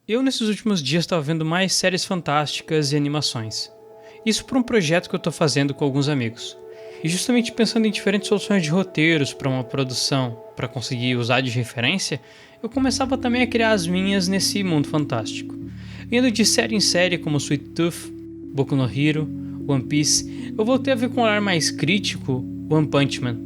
Eu, nesses últimos dias, estava vendo mais séries fantásticas e animações. Isso por um projeto que eu estou fazendo com alguns amigos. E justamente pensando em diferentes soluções de roteiros para uma produção, para conseguir usar de referência, eu começava também a criar as minhas nesse mundo fantástico. Indo de série em série como Sweet Tooth, Boku no Hero, One Piece, eu voltei a ver com um olhar mais crítico One Punch Man.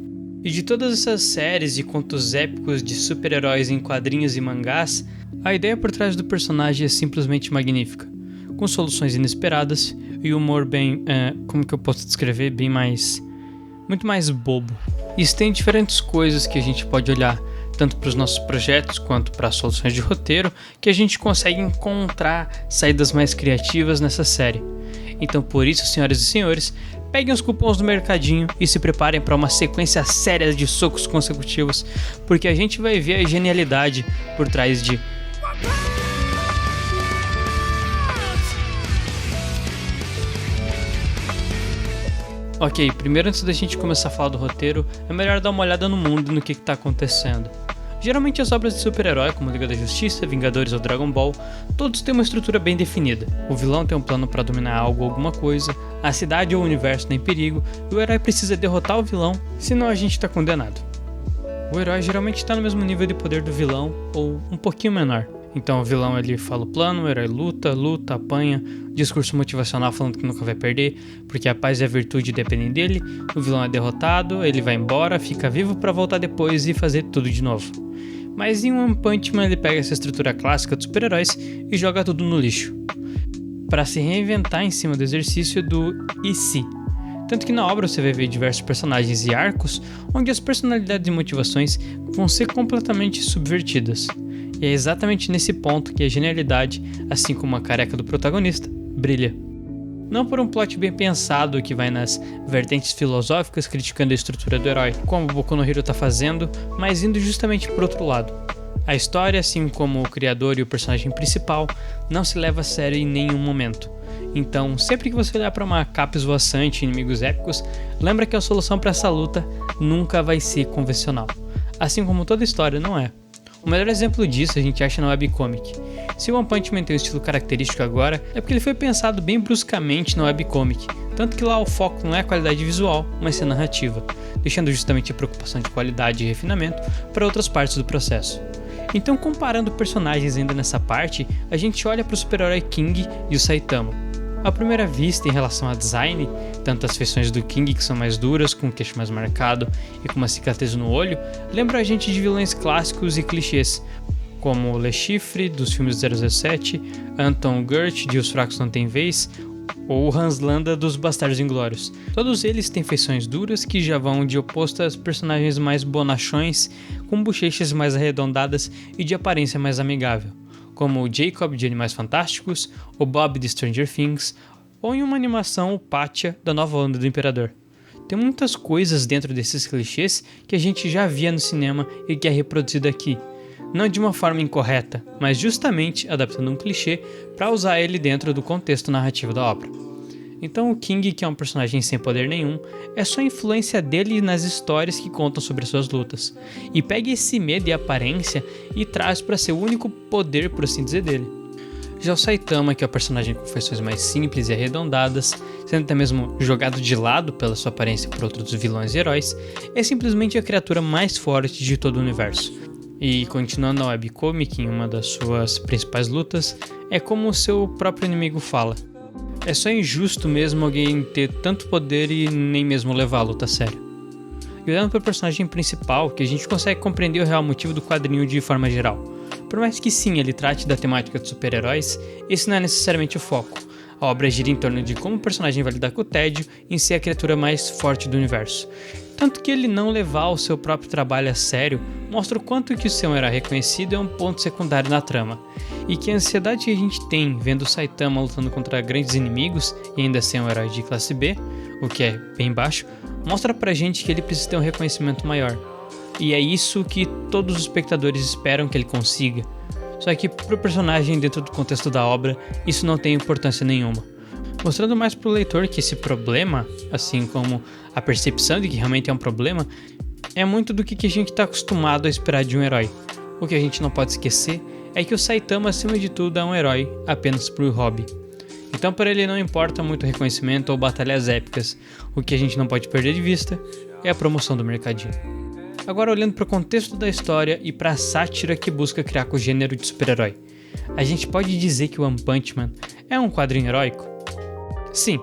E de todas essas séries e contos épicos de super-heróis em quadrinhos e mangás, a ideia por trás do personagem é simplesmente magnífica, com soluções inesperadas e humor bem, como que eu posso descrever, muito mais bobo. Isso tem diferentes coisas que a gente pode olhar, tanto para os nossos projetos quanto para as soluções de roteiro, que a gente consegue encontrar saídas mais criativas nessa série. Então por isso, senhoras e senhores, peguem os cupons do mercadinho e se preparem para uma sequência séria de socos consecutivos, porque a gente vai ver a genialidade por trás de... Ok, primeiro antes da gente começar a falar do roteiro, é melhor dar uma olhada no mundo e no que está acontecendo. Geralmente as obras de super-herói, como Liga da Justiça, Vingadores ou Dragon Ball, todos têm uma estrutura bem definida. O vilão tem um plano para dominar algo ou alguma coisa, a cidade ou o universo está em perigo, e o herói precisa derrotar o vilão, senão a gente está condenado. O herói geralmente está no mesmo nível de poder do vilão, ou um pouquinho menor. Então o vilão ele fala o plano, o herói luta, apanha, discurso motivacional falando que nunca vai perder, porque a paz e a virtude dependem dele, o vilão é derrotado, ele vai embora, fica vivo para voltar depois e fazer tudo de novo. Mas em One Punch Man ele pega essa estrutura clássica dos super-heróis e joga tudo no lixo, para se reinventar em cima do exercício do e se. Tanto que na obra você vai ver diversos personagens e arcos onde as personalidades e motivações vão ser completamente subvertidas. E é exatamente nesse ponto que a genialidade, assim como a careca do protagonista, brilha. Não por um plot bem pensado que vai nas vertentes filosóficas criticando a estrutura do herói, como o Boku no Hero está fazendo, mas indo justamente por outro lado. A história, assim como o criador e o personagem principal, não se leva a sério em nenhum momento. Então, sempre que você olhar para uma capa esvoaçante e inimigos épicos, lembra que a solução para essa luta nunca vai ser convencional. Assim como toda história não é. O melhor exemplo disso a gente acha na webcomic. Se o One Punch Man tem um estilo característico agora, é porque ele foi pensado bem bruscamente na webcomic, tanto que lá o foco não é a qualidade visual, mas sim a narrativa, deixando justamente a preocupação de qualidade e refinamento para outras partes do processo. Então, comparando personagens ainda nessa parte, a gente olha para o super-herói King e o Saitama. À primeira vista, em relação a design, tanto as feições do King, que são mais duras, com o queixo mais marcado e com uma cicatriz no olho, lembram a gente de vilões clássicos e clichês, como Le Chiffre, dos filmes 007, Anton Gert, de Os Fracos Não Têm Vez, ou Hans Landa, dos Bastardos Inglórios. Todos eles têm feições duras que já vão de oposto às personagens mais bonachões, com bochechas mais arredondadas e de aparência mais amigável, como o Jacob de Animais Fantásticos, o Bob de Stranger Things, ou em uma animação o Pátia da Nova Onda do Imperador. Tem muitas coisas dentro desses clichês que a gente já via no cinema e que é reproduzido aqui, não de uma forma incorreta, mas justamente adaptando um clichê para usar ele dentro do contexto narrativo da obra. Então o King, que é um personagem sem poder nenhum, é só a influência dele nas histórias que contam sobre suas lutas, e pega esse medo e aparência e traz para ser o único poder, por assim dizer, dele. Já o Saitama, que é o personagem com feições mais simples e arredondadas, sendo até mesmo jogado de lado pela sua aparência por outros vilões e heróis, é simplesmente a criatura mais forte de todo o universo. E continuando a webcomic, em uma das suas principais lutas, é como o seu próprio inimigo fala: é só injusto mesmo alguém ter tanto poder e nem mesmo levar a luta a sério. E olhando para o personagem principal, que a gente consegue compreender o real motivo do quadrinho de forma geral. Por mais que sim, ele trate da temática de super-heróis, esse não é necessariamente o foco. A obra gira em torno de como o personagem vai lidar com o tédio em ser a criatura mais forte do universo. Tanto que ele não levar o seu próprio trabalho a sério mostra o quanto que o ser um herói reconhecido é um ponto secundário na trama, e que a ansiedade que a gente tem vendo o Saitama lutando contra grandes inimigos e ainda ser um herói de classe B, o que é bem baixo, mostra pra gente que ele precisa ter um reconhecimento maior. E é isso que todos os espectadores esperam que ele consiga. Só que pro personagem dentro do contexto da obra, isso não tem importância nenhuma. Mostrando mais pro leitor que esse problema, assim como a percepção de que realmente é um problema, é muito do que a gente está acostumado a esperar de um herói. O que a gente não pode esquecer é que o Saitama, acima de tudo, é um herói apenas por hobby. Então para ele não importa muito reconhecimento ou batalhas épicas, o que a gente não pode perder de vista é a promoção do mercadinho. Agora olhando para o contexto da história e para a sátira que busca criar com o gênero de super-herói, a gente pode dizer que o One Punch Man é um quadrinho heróico? Sim,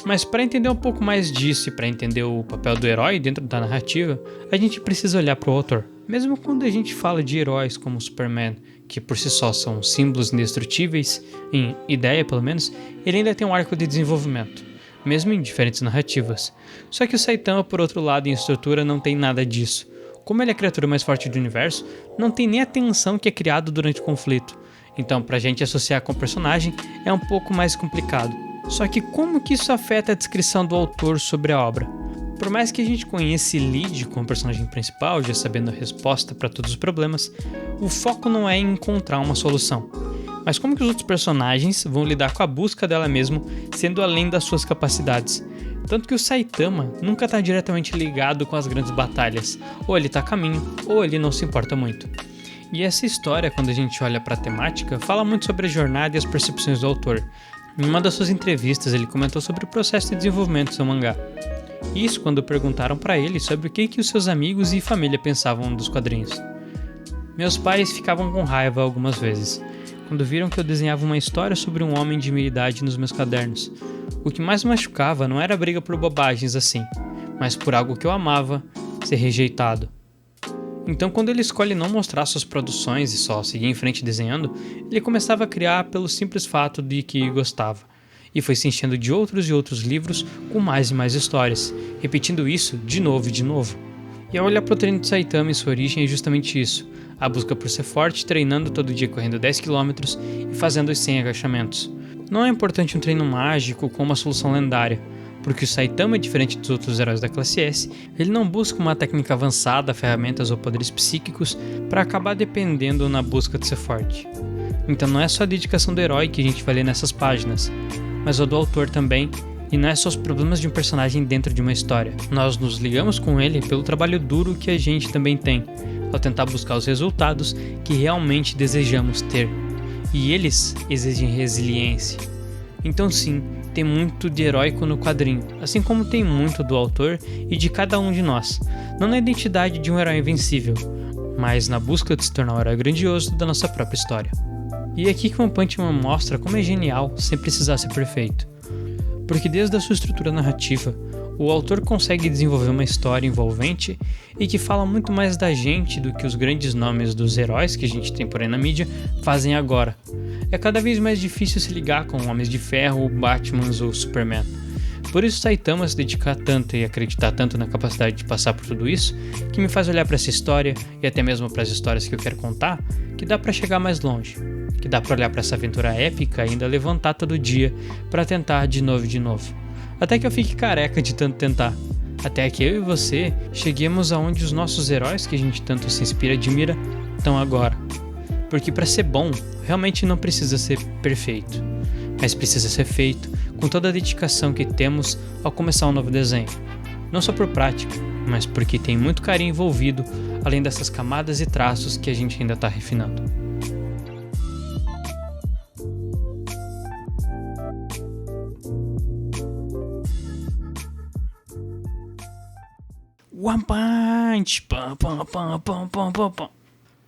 mas para entender um pouco mais disso e para entender o papel do herói dentro da narrativa, a gente precisa olhar para o autor. Mesmo quando a gente fala de heróis como o Superman, que por si só são símbolos indestrutíveis, em ideia pelo menos, ele ainda tem um arco de desenvolvimento, mesmo em diferentes narrativas. Só que o Saitama, por outro lado, em estrutura não tem nada disso. Como ele é a criatura mais forte do universo, não tem nem a tensão que é criado durante o conflito. Então, pra gente associar com o personagem, é um pouco mais complicado. Só que como que isso afeta a descrição do autor sobre a obra? Por mais que a gente conheça e lide com o personagem principal, já sabendo a resposta para todos os problemas, o foco não é em encontrar uma solução. Mas como que os outros personagens vão lidar com a busca dela mesmo, sendo além das suas capacidades? Tanto que o Saitama nunca está diretamente ligado com as grandes batalhas, ou ele está a caminho, ou ele não se importa muito. E essa história, quando a gente olha para a temática, fala muito sobre a jornada e as percepções do autor. Em uma das suas entrevistas, ele comentou sobre o processo de desenvolvimento do seu mangá. Isso quando perguntaram para ele sobre o que os seus amigos e família pensavam dos quadrinhos. Meus pais ficavam com raiva algumas vezes, quando viram que eu desenhava uma história sobre um homem de meia idade nos meus cadernos. O que mais machucava não era a briga por bobagens assim, mas por algo que eu amava, ser rejeitado. Então quando ele escolhe não mostrar suas produções e só seguir em frente desenhando, ele começava a criar pelo simples fato de que gostava. E foi se enchendo de outros e outros livros com mais e mais histórias, repetindo isso de novo e de novo. E ao olhar para o treino de Saitama e sua origem é justamente isso, a busca por ser forte, treinando todo dia correndo 10 km e fazendo os 100 agachamentos. Não é importante um treino mágico com uma solução lendária, porque o Saitama, diferente dos outros heróis da classe S, ele não busca uma técnica avançada, ferramentas ou poderes psíquicos para acabar dependendo na busca de ser forte. Então não é só a dedicação do herói que a gente vai ler nessas páginas, mas a do autor também, e não é só os problemas de um personagem dentro de uma história. Nós nos ligamos com ele pelo trabalho duro que a gente também tem, ao tentar buscar os resultados que realmente desejamos ter. E eles exigem resiliência. Então sim, tem muito de heróico no quadrinho, assim como tem muito do autor e de cada um de nós. Não na identidade de um herói invencível, mas na busca de se tornar um herói grandioso da nossa própria história. E é aqui que One Punch Man mostra como é genial sem precisar ser perfeito. Porque desde a sua estrutura narrativa, o autor consegue desenvolver uma história envolvente e que fala muito mais da gente do que os grandes nomes dos heróis que a gente tem por aí na mídia fazem agora. É cada vez mais difícil se ligar com Homens de Ferro, Batman ou Superman. Por isso Saitama se dedicar tanto e acreditar tanto na capacidade de passar por tudo isso, que me faz olhar para essa história e até mesmo para as histórias que eu quero contar, que dá para chegar mais longe, que dá para olhar para essa aventura épica e ainda levantar todo dia para tentar de novo e de novo. Até que eu fique careca de tanto tentar. Até que eu e você cheguemos aonde os nossos heróis que a gente tanto se inspira e admira estão agora. Porque para ser bom, realmente não precisa ser perfeito, mas precisa ser feito com toda a dedicação que temos ao começar um novo desenho. Não só por prática, mas porque tem muito carinho envolvido, além dessas camadas e traços que a gente ainda está refinando. One Punch! Pam, pam, pam, pam, pam, pam, pam.